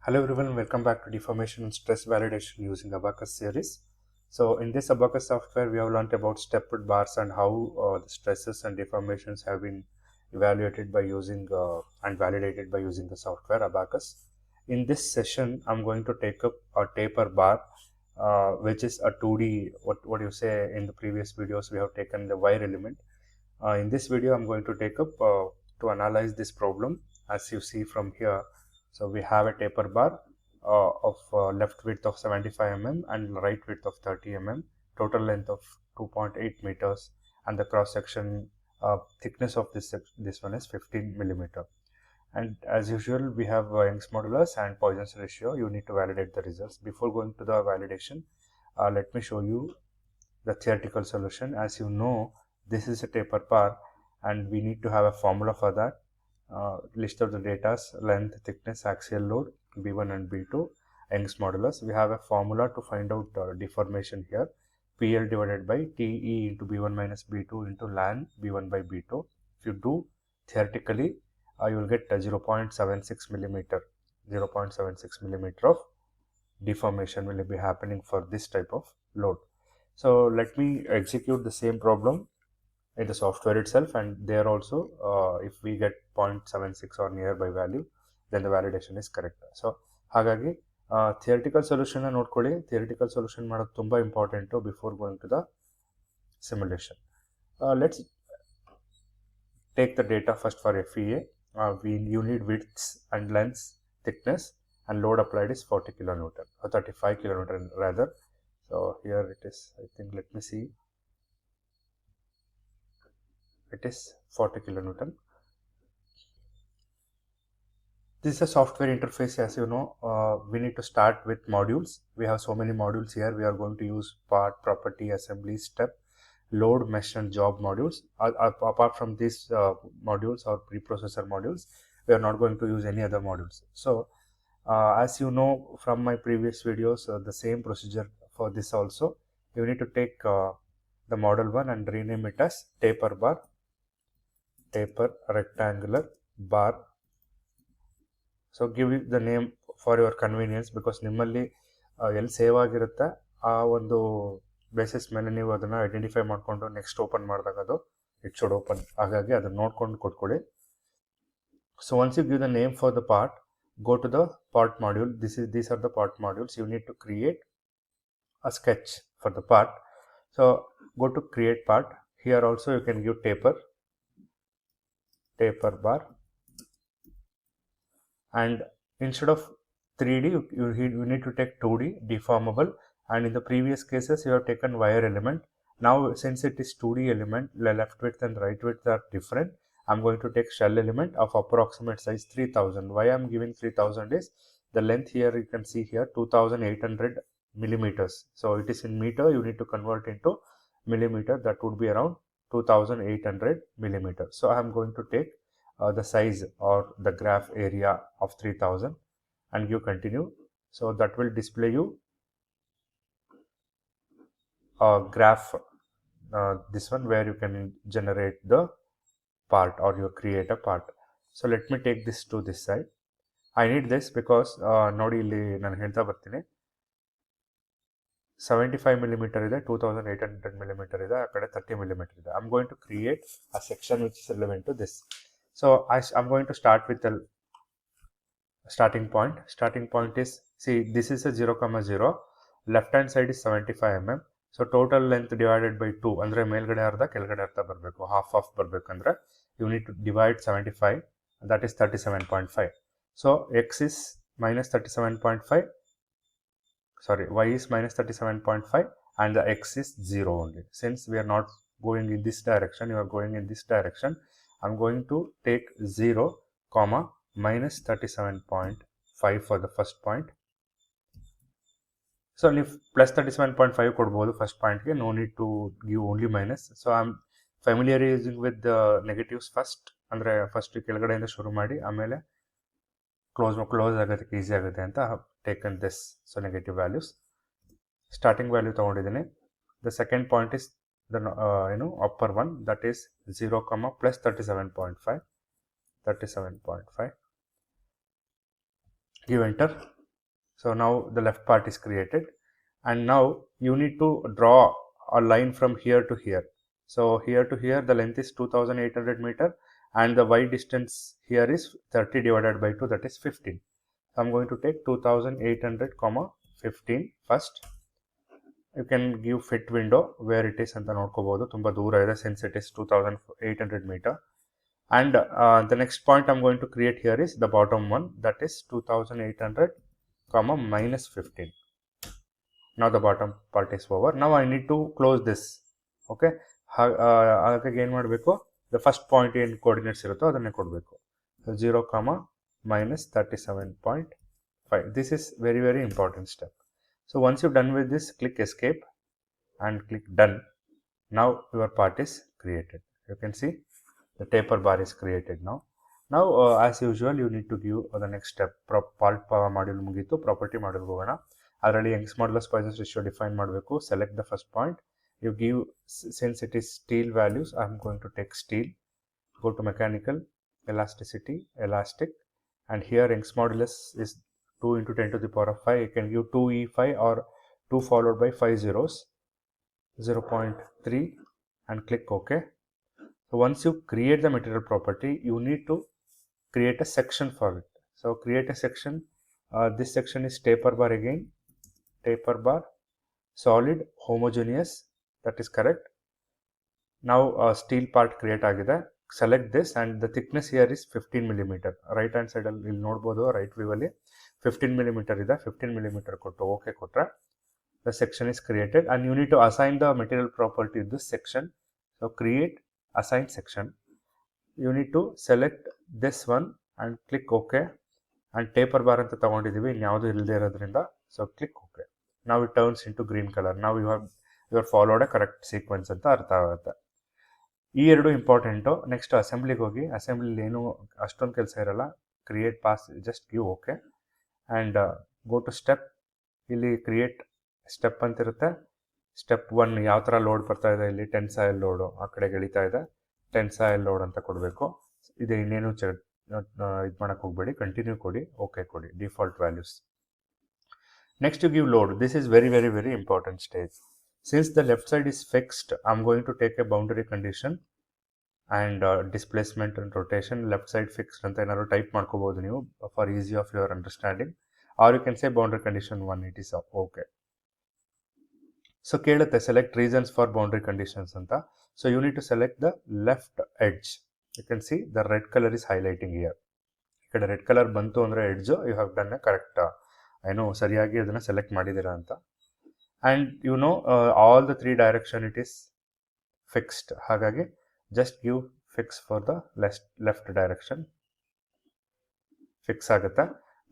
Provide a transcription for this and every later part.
Hello everyone, welcome back to Deformation and Stress Validation using Abacus series. So in this Abacus software, we have learned about stepped bars and how the stresses and deformations have been evaluated by using and validated by using the software Abacus. In this session, I'm going to take up a taper bar, which is a 2D, what you say in the previous videos, we have taken the wire element. In this video, I'm going to take up to analyze this problem as you see from here. So we have a taper bar of left width of 75 mm and right width of 30 mm, total length of 2.8 meters, and the cross section thickness of this one is 15 millimeter. And as usual, we have Young's modulus and Poisson's ratio. You need to validate the results. Before going to the validation, let me show you the theoretical solution. As you know, this is a taper bar and we need to have a formula for that. List of the data: length, thickness, axial load, B1 and B2, Young's modulus. We have a formula to find out deformation here. PL divided by TE into B1 minus B2 into ln B1 by B2. If you do theoretically, you will get 0.76 millimeter. 0.76 millimeter of deformation will be happening for this type of load. So let me execute the same problem in the software itself, and there also if we get 0.76 or nearby value, then the validation is correct. So ಹಾಗಾಗಿ theoretical solution ನೋಡ್ಕೊಳ್ಳಿ. theoretical solution ಮಾಡೋದು ತುಂಬಾ important before going to the simulation. Let's take the data first for FEA. You need widths and lengths, thickness, and load applied is 40 kilonewton or 35 kilonewton rather. So here it is, I think, let me see, it is 40 kilonewton. This is a software interface. As you know, we need to start with modules. We have so many modules here. We are going to use part, property, assembly, step, load, mesh, and job modules. Apart from these modules or preprocessor modules, we are not going to use any other modules. So as you know from my previous videos, the same procedure for this also. You need to take the model 1 and rename it as taper bar, taper rectangular bar. So give it the name for your convenience, because ನಿಮ್ಮಲ್ಲಿ ಎಲ್ಲಿ save ಆಗಿರುತ್ತೆ ಆ ಒಂದು basis ಮೇಲೆ ನೀವು ಅದನ್ನು identify ಮಾಡಿಕೊಂಡು next open ಮಾಡಿದಾಗ ಅದು ಇಟ್ ಶುಡ್ ಓಪನ್. ಹಾಗಾಗಿ ಅದನ್ನು ನೋಡ್ಕೊಂಡು ಕೊಟ್ಕೊಳ್ಳಿ. So once you give the name for the part, go to the part module. These are the part modules. You need to create a sketch for the part. So go to create part. Here also you can give taper bar, and instead of 3D you need to take 2D deformable, and in the previous cases you have taken wire element. Now since it is 2D element, the left width and right width are different. I'm going to take shell element of approximate size 3000. Why I'm giving 3000 is the length here you can see here 2800 millimeters. So it is in meter, you need to convert into millimeter. That would be around 2800 millimeters. So I am going to take the size or the graph area of 3000 and you continue. So that will display you a graph, this one, where you can generate the part or you create a part. So let me take this to this side. I need this because ನೋಡಿ ಇಲ್ಲಿ ನಾನು ಹೇಳ್ತಾ ಬರ್ತೀನಿ, 75 millimeter ಇದೆ, 2800 millimeter ಇದೆ, ಆ ಕಡೆ 30 millimeter ಇದೆ. I'm going to create a section which is relevant to this. So I'm going to start with the starting point. Starting point is, see, this is a 0,0, left hand side is 75 mm. So total length divided by 2 ಅಂದ್ರೆ ಮೇಲ್ಗಡೆ ಅರ್ಧ ಕೆಳಗಡೆ ಅರ್ಧ ಬರಬೇಕು, half ಬರಬೇಕಂದ್ರೆ you need to divide 75, that is 37.5. so x is minus 37.5, sorry, y is minus 37.5 and the x is 0 only. Since we are not going in this direction, you are going in this direction, I'm going to take 0 comma minus 37.5 for the first point. So if plus 37.5 ಕೊಡ್ಬೋದು first point ಗೆ, no need to give only minus. So I'm familiarizing with the negatives first, ಅಂದರೆ first ಕೆಳಗಡೆಯಿಂದ ಶುರು ಮಾಡಿ ಆಮೇಲೆ close ಆಗೋದಕ್ಕೆ easy ಆಗುತ್ತೆ ಅಂತ taken this. So negative values, starting value ತೊಗೊಂಡಿದ್ದೀನಿ. The second point is the upper one, that is 0, plus 37.5. Give enter. So now the left part is created, and now you need to draw a line from here to here. So here to here the length is 2800 meter, and the y distance here is 30 divided by 2, that is 15. So I'm going to take 2800 comma 15 first. You can give fit window where it is anta nodkobodu, tumba doora ide since it is 2800 meter. And the next point I'm going to create here is the bottom one, that is 2800 comma minus 15. Now the bottom part is over. Now I need to close this. Okay, ಹಾಗಾಗಿ ಏನು ಮಾಡಬೇಕು, the first point ಏನು coordinates ಇರುತ್ತೋ ಅದನ್ನೇ ಕೊಡಬೇಕು. So 0 comma minus 37.5. This is very very important step. So once you're done with this, click escape and click done. Now your part is created. You can see the taper bar is created now. Now as usual you need to give the next step. Part module ಮುಗೀತು, property module ಹೋಗೋಣ. ಅದರಲ್ಲಿ Young's modulus Poisson's ratio define ಮಾಡಬೇಕು. Select the first point. You give, since it is steel values, I am going to take steel. Go to mechanical, elasticity, elastic, and here Young's modulus is 2 into 10 to the power of 5. You can give 2e5 or 2 followed by 5 zeros, 0.3, and click OK. So once you create the material property, you need to create a section for it. So create a section. This section is taper bar again. Taper bar, solid, homogeneous, that is correct. Now steel part create agide. Select this, and the thickness here is 15 millimeter. Right hand side alli ಇಲ್ಲಿ ನೋಡಬಹುದು, right view ಅಲ್ಲಿ 15 millimeter ಇದೆ. 15 millimeter ಕೊಟ್ಟು OK ಕೊಟ್ರೆ the section is created, and you need to assign the material property to this section. So create assign section. You need to select this one and click OK, and taper bar ಅಂತ ತಗೊಂಡಿದ್ದೀವಿ, ಇನ್ಯಾವುದು ಇಲ್ಲದೆ ಇರೋದ್ರಿಂದ. So click OK. Now it turns into green color. Now you have followed a correct sequence ಅಂತ ಅರ್ಥ ಆಗುತ್ತೆ. ಈ ಎರಡು important. Next ಅಸೆಂಬ್ಲಿಗೆ ಹೋಗಿ, ಅಸೆಂಬ್ಲಿಲಿ ಏನು ಅಷ್ಟೊಂದು ಕೆಲಸ ಇರಲ್ಲ. Create pass, just give okay and go to step. ಇಲ್ಲಿ ಕ್ರಿಯೇಟ್ ಸ್ಟೆಪ್ ಅಂತಿರುತ್ತೆ. ಸ್ಟೆಪ್ 1 ಯಾವ ಥರ ಲೋಡ್ ಬರ್ತಾ ಇದೆ, ಇಲ್ಲಿ ಟೆನ್ಸೈಲ್ ಲೋಡು ಆ ಕಡೆಗೆ ಎಳಿತಾ ಇದೆ, ಟೆನ್ಸೈಲ್ ಲೋಡ್ ಅಂತ ಕೊಡಬೇಕು. ಇದು ಇನ್ನೇನು ಇದು ಮಾಡೋಕ್ಕೆ ಹೋಗಬೇಡಿ, ಕಂಟಿನ್ಯೂ ಕೊಡಿ, ಓಕೆ ಕೊಡಿ, default values. Next you give load. This is very very very important stage. Since the left side is fixed, I'm going to take a boundary condition and displacement and rotation. Left side fixed anta enaru type ಮಾಡ್ಕೋಬಹುದು ನೀವು for easy of your understanding, or you can say boundary condition 1, it is okay. So ಕೇಳುತ್ತೆ select reasons for boundary conditions anta. So you need to select the left edge. You can see the red color is highlighting here. ಈ ಕಡೆ red colour ಬಂತು ಅಂದರೆ edge you have done a correct ಏನು ಸರಿಯಾಗಿ ಅದನ್ನು select ಮಾಡಿದ್ದೀರಾ ಅಂತ. And you know all the 3 direction it is fixed. ಹಾಗಾಗಿ just give fix for the left direction, fix ಆಗುತ್ತೆ.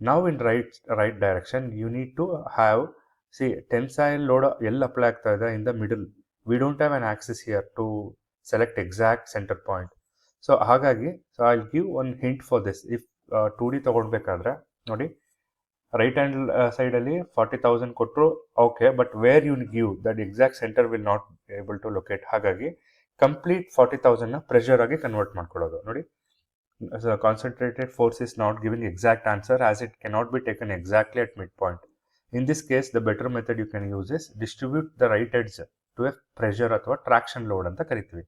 ನಾವು in right direction you need to have, see tensile load ಎಲ್ಲಿ apply ಆಗ್ತಾ ಇದೆ, in the middle. We don't have an axis here to select exact centre point. So ಹಾಗಾಗಿ I will give one hint for this. If 2D ತೊಗೊಳ್ಬೇಕಾದ್ರೆ ನೋಡಿ, right hand ಸೈಡಲ್ಲಿ 40,000 ಕೊಟ್ಟರು okay, but where you give that exact centre will not able to locate. ಹಾಗಾಗಿ complete 40,000ನ pressure ಆಗಿ convert ಮಾಡ್ಕೊಳ್ಳೋದು. ನೋಡಿ, concentrated force is not giving exact answer as it cannot be taken exactly at mid point. In this case the better method you can use is distribute the right edge to a pressure ಅಥವಾ traction load ಅಂತ ಕರಿತೀವಿ.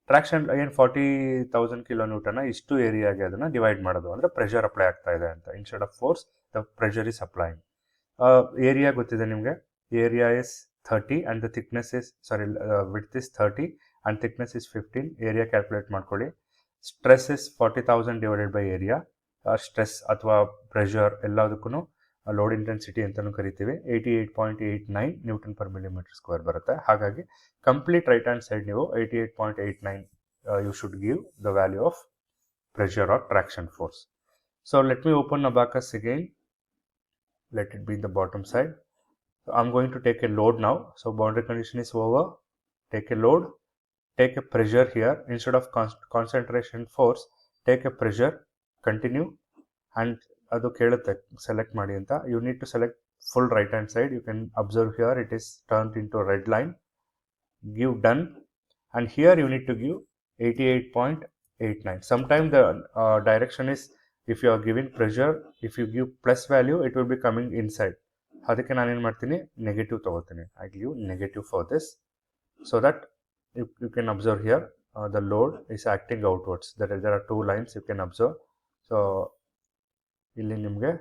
Traction ಏನು 40,000 ಕಿಲೋನ್ಯೂಟನ್ನ ಇಷ್ಟು ಏರಿಯಾಗೆ ಅದನ್ನು divide ಮಾಡೋದು, ಅಂದರೆ pressure apply ಆಗ್ತಾ ಇದೆ ಅಂತ. Instead of force the pressure is applying. Area ಗೊತ್ತಿದೆ ನಿಮಗೆ, area is 30 and the thickness is width is 30 and thickness is 15. Area calculate ಮಾಡ್ಕೊಳ್ಳಿ. Stress is 40,000 divided by area. Stress ಅಥವಾ ಪ್ರೆಷರ್ ಎಲ್ಲದಕ್ಕೂ ಲೋಡ್ ಇಂಟೆನ್ಸಿಟಿ ಅಂತಲೂ ಕರಿತೀವಿ. 88.89 ನ್ಯೂಟನ್ ಪರ್ ಮಿಲಿಮೀಟರ್ ಸ್ಕ್ವೇರ್ ಬರುತ್ತೆ. ಹಾಗಾಗಿ complete right hand side ನೀವು 88.89 you should give the value of pressure or traction force. So let me open Abaqus again. Let it be in the bottom side. So I'm going to take a load now. So boundary condition is over. Take a load. Take a pressure here. Instead of concentration force, take a pressure. Continue. And ಅದು ಕೇಳುತ್ತೆ select ಮಾಡಿ ಅಂತ. You need to select full right hand side. You can observe here it is turned into a red line. Give done. And here you need to give 88.89. Sometimes the direction is, if you are giving pressure, if you give plus value, it will be coming inside. ಅದಕ್ಕೆ ನಾನೇನು ಮಾಡ್ತೀನಿ, negative ತೊಗೋತೀನಿ. I give negative for this. So that you can observe here the load is acting outwards. There are two lines you can observe. So ಇಲ್ಲಿ ನಿಮಗೆ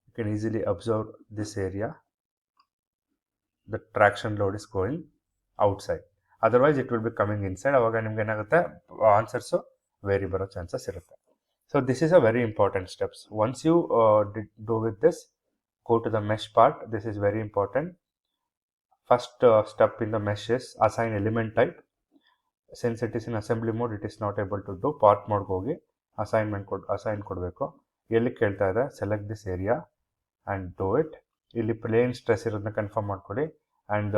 you can easily observe this area. The traction load is going outside. Otherwise it will be coming inside. ಅವಾಗ ನಿಮ್ಗೆ ಏನಾಗುತ್ತೆ, answers very ಬರೋ chances ಇರುತ್ತೆ. So this is a very important steps. Once you do with this, go to the mesh part. This is very important. First step in the mesh is assign element type. Since it is in assembly mode, it is not able to do. Part mode ಹೋಗಿ assign ಕೊಡಬೇಕು. ಎಲ್ಲಿ ಕೇಳ್ತಾ ಇದೆ, select this area and do it. ಇಲ್ಲಿ plane stress ಇರೋದನ್ನ confirm ಮಾಡ್ಕೊಳ್ಳಿ. And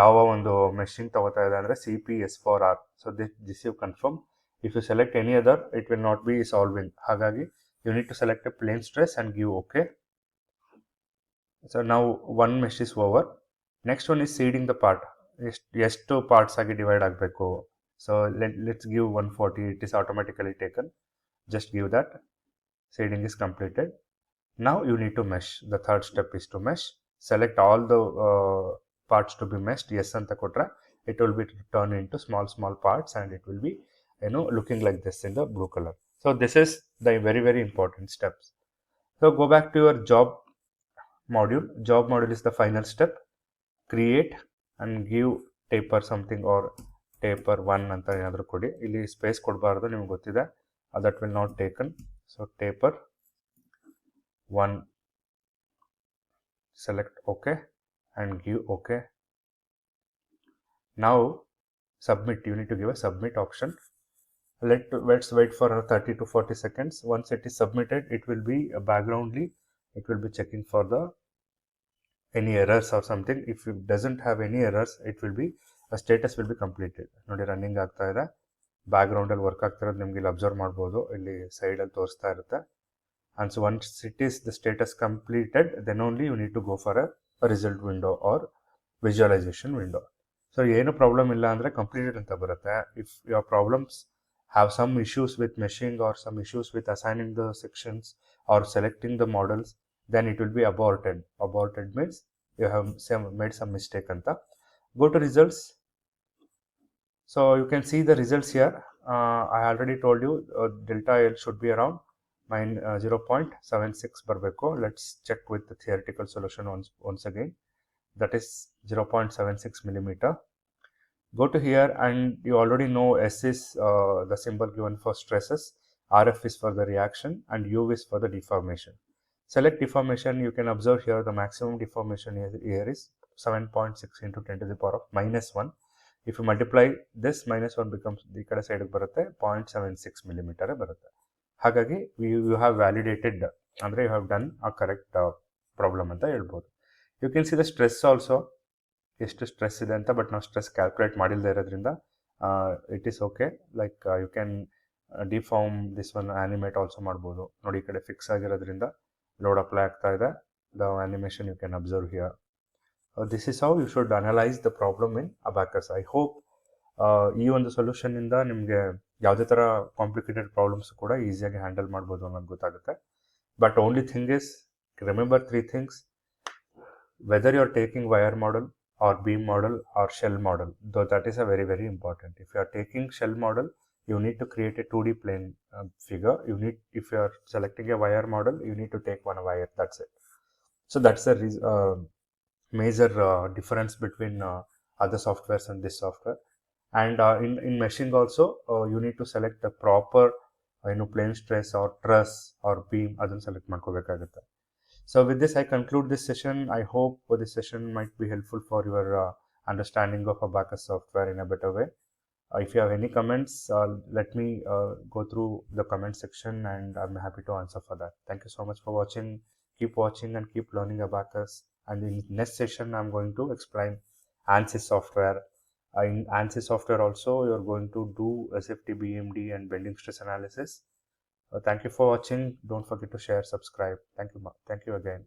ಯಾವ ಒಂದು ಮೆಷಿಂಗ್ ತಗೋತಾ ಇದೆ ಅಂದರೆ CP/S4R. So this you confirm. If you select any other, it will not be solving. ಹಾಗಾಗಿ you need to select a plane stress and give okay. So ನಾವು one mesh is over. Next one is seeding the part. ಎಷ್ಟು parts ಆಗಿ divide ಆಗಬೇಕು. So let's give 140. It is automatically taken. Just give that. Seeding is completed. Now you need to mesh. The third step is to mesh. Select all the parts to be meshed. Yes anta kotra, it will be turned into small parts and it will be looking like this in the blue color. So this is the very important steps. So go back to your job module. Job module is the final step. Create and give taper something or taper 1 anta enadru kodi. Illi space kodbaardu, nimage gottide. That will not taken. So taper 1, select OK and give OK. Now submit. You need to give a submit option. Let's wait for 30 to 40 seconds. Once it is submitted, it will be backgroundly, it will be checking for the any errors or something. If it doesn't have any errors, it will be a status will be completed. ನೋಡಿ running ಆಗ್ತಾ ಇದೆ. ಬ್ಯಾಕ್ಗ್ರೌಂಡಲ್ಲಿ work ಆಗ್ತಿರೋದು ನಿಮ್ಗೆ ಇಲ್ಲಿ observe ಮಾಡ್ಬೋದು. ಇಲ್ಲಿ ಸೈಡಲ್ಲಿ ತೋರಿಸ್ತಾ ಇರುತ್ತೆ. And so once it is the status completed, then only you need to go for a result window or visualization window. So ಏನು ಪ್ರಾಬ್ಲಮ್ ಇಲ್ಲ ಅಂದರೆ ಕಂಪ್ಲೀಟೆಡ್ ಅಂತ ಬರುತ್ತೆ. If your problems have some issues with meshing or some issues with assigning the sections or selecting the models, then it will be aborted. Aborted means you have made some mistake anta. Go to results. So you can see the results here. I already told you delta L should be around 0.76 ಬರಬೇಕು. Let's check with the theoretical solution once again. That is 0.76 millimeter. Go to here and you already know S is the symbol given for stresses, RF is for the reaction and U is for the deformation. Select deformation. You can observe here the maximum deformation here is 7.6 into 10 to the power of -1. If you multiply this, -1 becomes the kada side barutte 0.76 millimeter barutte. Hagagi you have validated andre you have done a correct problem anta helbodu. You can see the stress also, ಎಷ್ಟು stress ಇದೆ ಅಂತ. ಬಟ್ ನಾವು stress calculate ಮಾಡಿಲ್ಲದೆ ಇರೋದ್ರಿಂದ it is okay. Like you can deform this one, animate also ಮಾಡ್ಬೋದು. ನೋಡಿ ಈ ಕಡೆ ಫಿಕ್ಸ್ ಆಗಿರೋದ್ರಿಂದ ಲೋಡ್ ಅಪ್ಲೈ ಆಗ್ತಾ ಇದೆ. The animation you can observe here. This is how you should analyse the problem in Abaqus. I hope ಈ ಒಂದು ಸೊಲ್ಯೂಷನಿಂದ ನಿಮಗೆ ಯಾವುದೇ ಥರ ಕಾಂಪ್ಲಿಕೇಟೆಡ್ ಪ್ರಾಬ್ಲಮ್ಸ್ ಕೂಡ ಈಸಿಯಾಗಿ ಹ್ಯಾಂಡಲ್ ಮಾಡ್ಬೋದು ಅನ್ನೋದು ಗೊತ್ತಾಗುತ್ತೆ. But only thing is remember 3 things. Whether you are taking wire model or beam model or shell model, though that is a very important. If you are taking shell model, you need to create a 2D plane figure. If you are selecting a wire model, you need to take one wire, that's it. So that's the major difference between other softwares and this software. And in meshing also, you need to select the proper plane stress or truss or beam, adannu select ಮಾಡ್ಕೋಬೇಕಾಗುತ್ತೆ. So with this, I conclude this session. I hope this session might be helpful for your understanding of Abaqus software in a better way. If you have any comments, let me go through the comment section and I'm happy to answer for that. Thank you so much for watching. Keep watching and keep learning Abaqus. And in next session, I'm going to explain ANSYS software. In ANSYS software also, you're going to do SFT, BMD and bending stress analysis. Thank you for watching. Don't forget to share, subscribe. Thank you again.